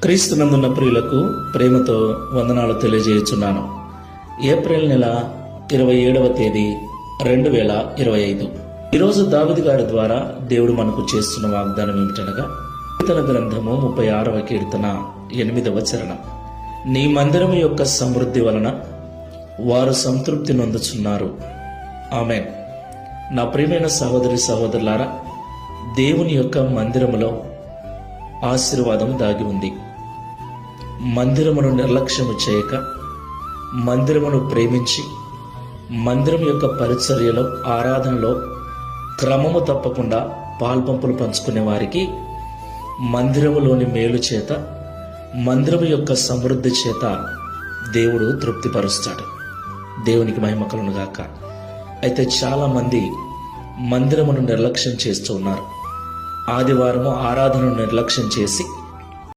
క్రీస్తునందున్న ప్రియులకు ప్రేమతో వందనాలు తెలియజేయుచున్నాను. ఏప్రిల్ నెల 27వ తేదీ 2025. ఈరోజు దావీదు గారి ద్వారా దేవుడు మనకు చేస్తున్న వాగ్దానం ఏమిటనగా, కీర్తన గ్రంథము 36వ కీర్తన 8వ చరణం. నీ మందిరము యొక్క సమృద్ధి వలన వారు సంతృప్తి నొందుచున్నారు. ఆమేన్. నా ప్రియమైన సహోదరి సహోదరులారా, దేవుని యొక్క మందిరములో ఆశీర్వాదం దాగి ఉంది. మందిరమును నిర్లక్ష్యము చేయక, మందిరమును ప్రేమించి, మందిరం యొక్క పరిచర్యలో, ఆరాధనలో క్రమము తప్పకుండా పాల్పంపులు పంచుకునే వారికి మందిరములోని మేలు చేత, మందిరము యొక్క సమృద్ధి చేత దేవుడు తృప్తిపరుస్తాడు. దేవునికి మహిమ కలుగును గాక. అయితే చాలా మంది మందిరమును నిర్లక్ష్యం చేస్తూ ఉన్నారు. ఆదివారము ఆరాధనను నిర్లక్ష్యం చేసి